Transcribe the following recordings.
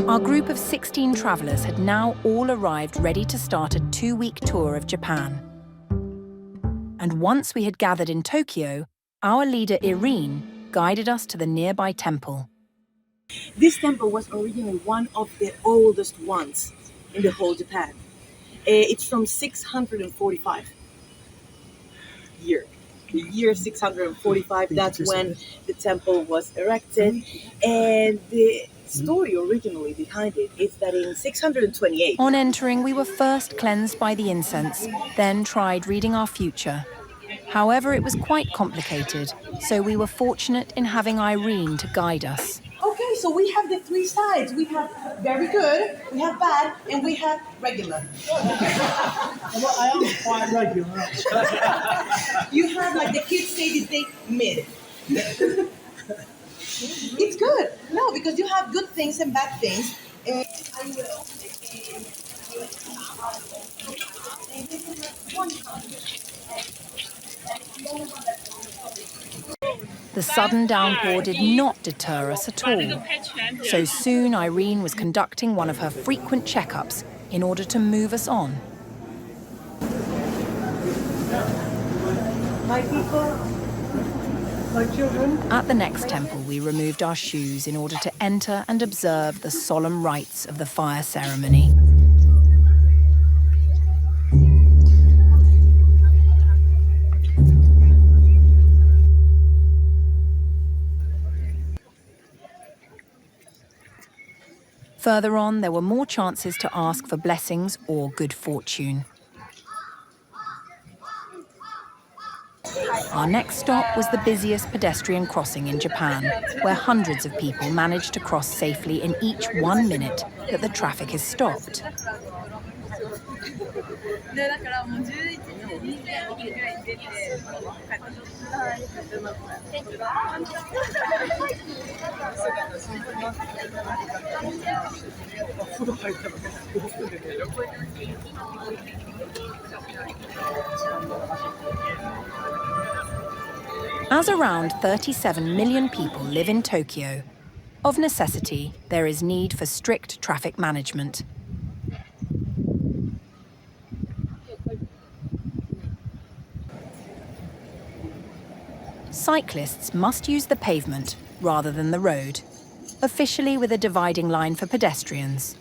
Our group of 16 travelers had now all arrived ready to start a 2-week tour of Japan. And once we had gathered in Tokyo, our leader Irene guided us to the nearby temple. This temple was originally one of the oldest ones in the whole Japan. It's from 645 year. The year 645, that's when the temple was erected. And the story originally behind it is that in 628... On entering, we were first cleansed by the incense, then tried reading our future. However, it was quite complicated, so we were fortunate in having Irene to guide us. Okay, so we have the 3 sides. We have very good, we have bad, and we have regular. Well, I am quite regular. You have, like the kids say, they say mid. It's good. No, because you have good things and bad things. The sudden downpour did not deter us at all. So soon Irene was conducting one of her frequent checkups in order to move us on. My people, my children. At the next temple, we removed our shoes in order to enter and observe the solemn rites of the fire ceremony. Further on, there were more chances to ask for blessings or good fortune. Our next stop was the busiest pedestrian crossing in Japan, where hundreds of people managed to cross safely in each 1 minute that the traffic is stopped. As around 37 million people live in Tokyo, of necessity, there is need for strict traffic management. Cyclists must use the pavement rather than the road, officially with a dividing line for pedestrians.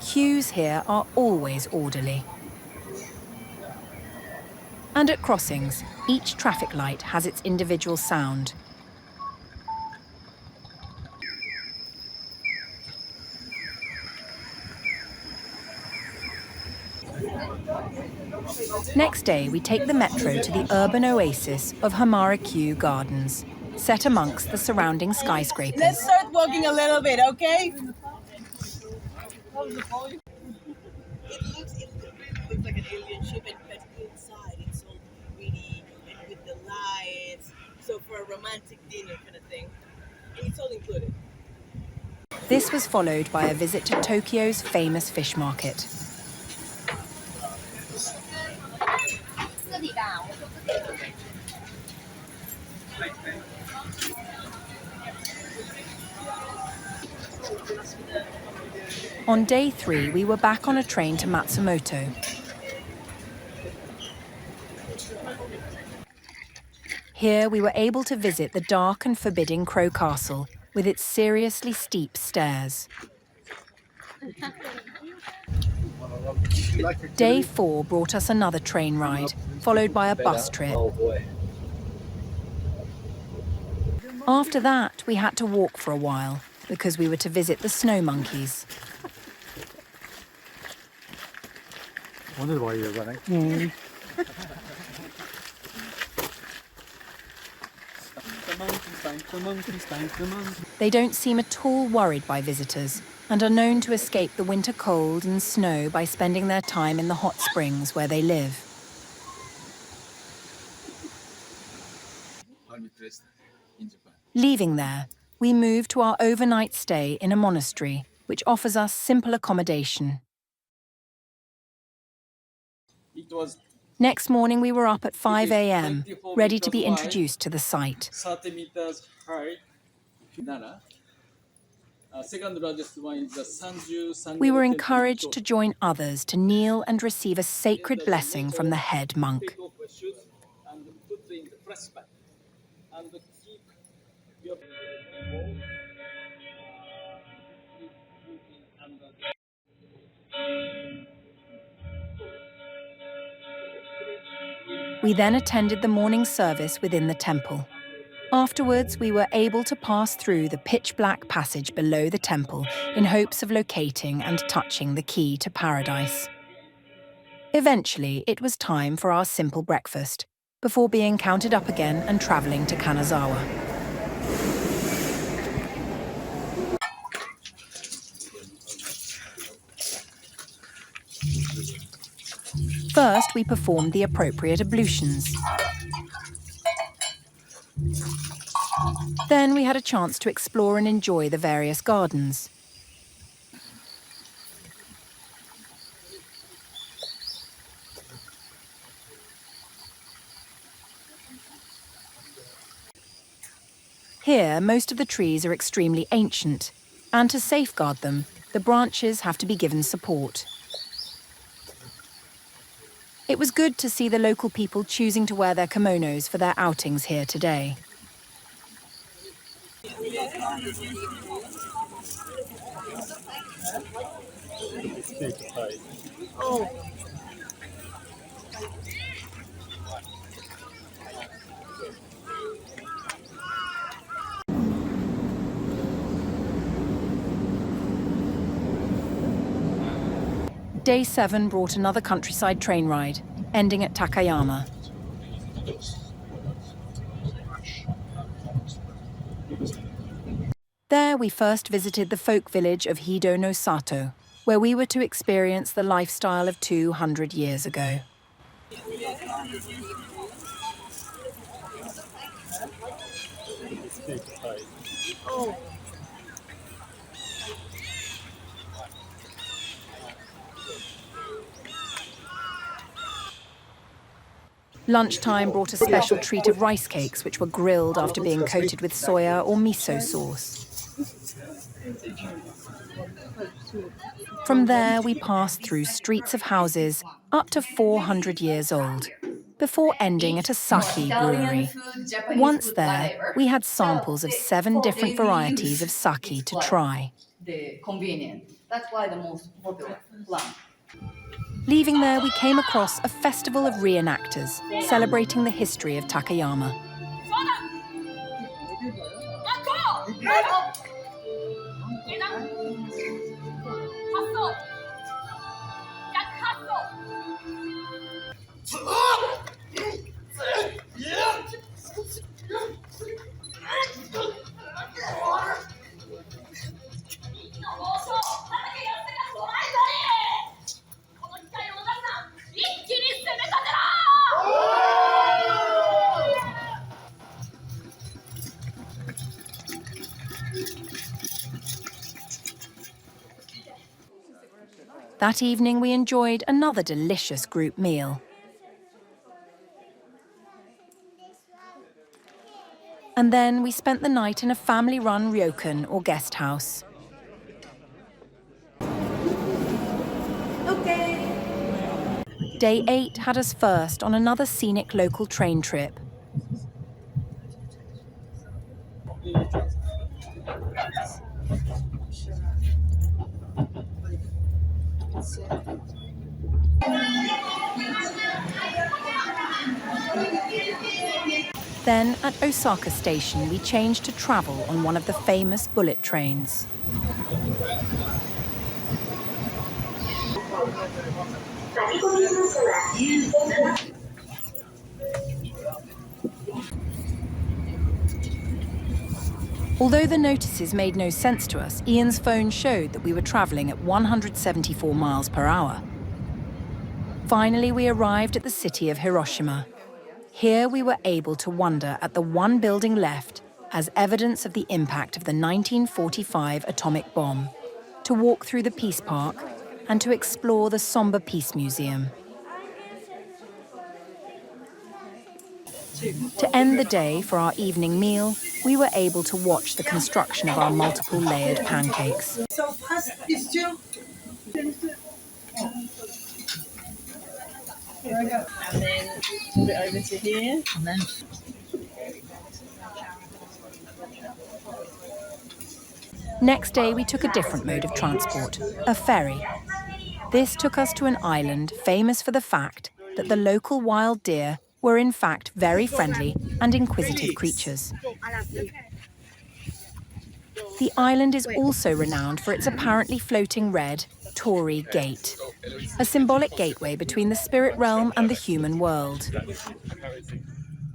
Queues here are always orderly. And at crossings, each traffic light has its individual sound. Next day, we take the metro to the urban oasis of Hamarakyu Gardens, set amongst the surrounding skyscrapers. Let's start walking a little bit, okay? It really looks like an alien ship, but inside it's all pretty and with the lights. So for a romantic dinner kind of thing, and it's all included. This was followed by a visit to Tokyo's famous fish market. On day 3, we were back on a train to Matsumoto. Here, we were able to visit the dark and forbidding Crow Castle with its seriously steep stairs. Day 4 brought us another train ride, followed by a bus trip. After that, we had to walk for a while, because we were to visit the snow monkeys. Wondered why you were running. They don't seem at all worried by visitors and are known to escape the winter cold and snow by spending their time in the hot springs where they live. Leaving there, we move to our overnight stay in a monastery, which offers us simple accommodation. Next morning, we were up at 5 a.m., ready to be introduced to the site. 30 meters high. Second largest one is the Sanju We were Temple in encouraged Kyoto. to join others to kneel and receive a sacred blessing from the head monk. Take off your shoes and put in the press back. And keep your We then attended the morning service within the temple. Afterwards, we were able to pass through the pitch-black passage below the temple in hopes of locating and touching the key to paradise. Eventually, it was time for our simple breakfast, before being counted up again and travelling to Kanazawa. First, we performed the appropriate ablutions. Then we had a chance to explore and enjoy the various gardens. Here, most of the trees are extremely ancient, and to safeguard them, the branches have to be given support. It was good to see the local people choosing to wear their kimonos for their outings here today. Day 7 brought another countryside train ride, ending at Takayama. There we first visited the folk village of Hido no Sato, where we were to experience the lifestyle of 200 years ago. Lunchtime brought a special treat of rice cakes, which were grilled after being coated with soya or miso sauce. From there, we passed through streets of houses up to 400 years old, before ending at a sake brewery. Once there, we had samples of 7 different varieties of sake to try. That's why the most popular one. Leaving there, we came across a festival of reenactors, celebrating the history of Takayama. That evening, we enjoyed another delicious group meal. And then we spent the night in a family-run ryokan or guest house. Day 8 had us first on another scenic local train trip. Then, at Osaka Station, we changed to travel on one of the famous bullet trains. Although the notices made no sense to us, Ian's phone showed that we were travelling at 174 miles per hour. Finally, we arrived at the city of Hiroshima. Here we were able to wonder at the one building left as evidence of the impact of the 1945 atomic bomb, to walk through the Peace Park, and to explore the somber Peace Museum. To end the day for our evening meal, we were able to watch the construction of our multiple layered pancakes. So fast, these two. And then put it over to here. And then Next day, we took a different mode of transport, a ferry. This took us to an island famous for the fact that the local wild deer were in fact very friendly and inquisitive creatures. The island is also renowned for its apparently floating red Torii Gate, a symbolic gateway between the spirit realm and the human world.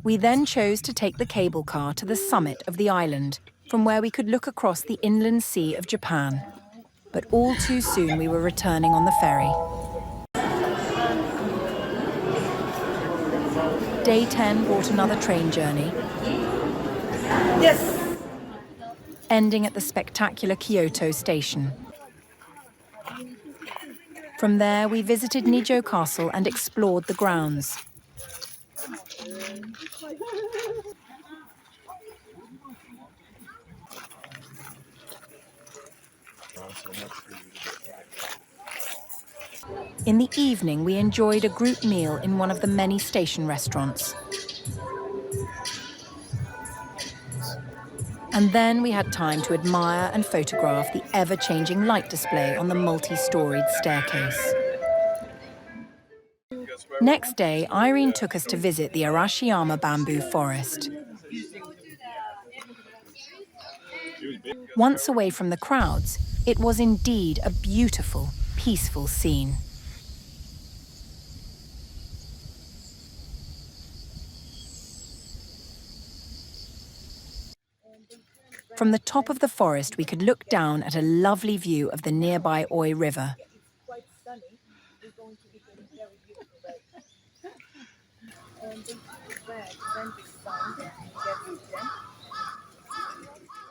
We then chose to take the cable car to the summit of the island, from where we could look across the inland sea of Japan. But all too soon we were returning on the ferry. Day 10 brought another train journey, yes. ending at the spectacular Kyoto station. From there, we visited Nijo Castle and explored the grounds. In the evening, we enjoyed a group meal in one of the many station restaurants. And then we had time to admire and photograph the ever-changing light display on the multi-storied staircase. Next day, Irene took us to visit the Arashiyama bamboo forest. Once away from the crowds, it was indeed a beautiful, peaceful scene. From the top of the forest, we could look down at a lovely view of the nearby Oi River. Quite stunning. It's going to be very beautiful red. Red, when this sun gets them.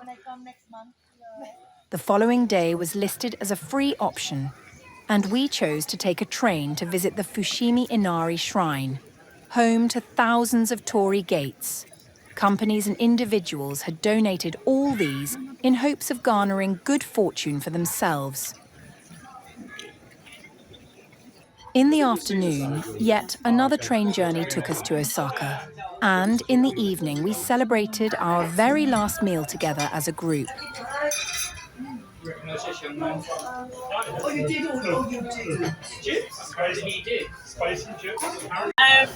When I come next month. The following day was listed as a free option, and we chose to take a train to visit the Fushimi Inari Shrine, home to thousands of torii gates. Companies and individuals had donated all these in hopes of garnering good fortune for themselves. In the afternoon, yet another train journey took us to Osaka, and in the evening we celebrated our very last meal together as a group. Oh, you did? Oh, you did. Chips? He did. Spicy chips.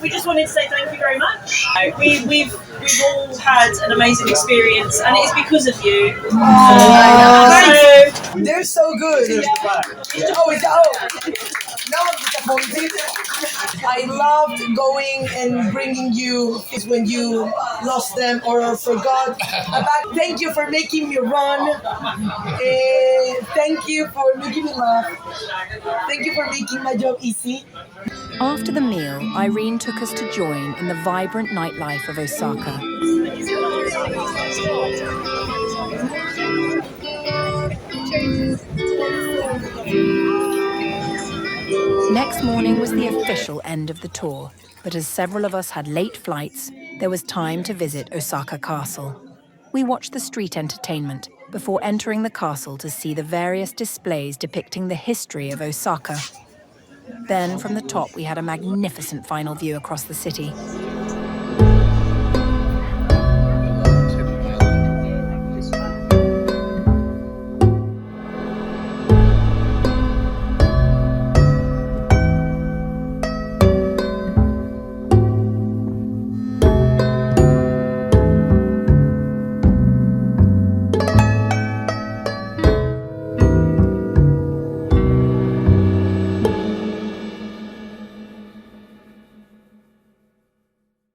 We just wanted to say thank you very much. We've all had an amazing experience, and it is because of you. They're so good. No, I'm disappointed. I loved going and bringing you is when you lost them or forgot. Thank you for making me run. Thank you for making me laugh. Thank you for making my job easy. After the meal, Irene took us to join in the vibrant nightlife of Osaka. Next morning was the official end of the tour, but as several of us had late flights, there was time to visit Osaka Castle. We watched the street entertainment before entering the castle to see the various displays depicting the history of Osaka. Then, from the top, we had a magnificent final view across the city.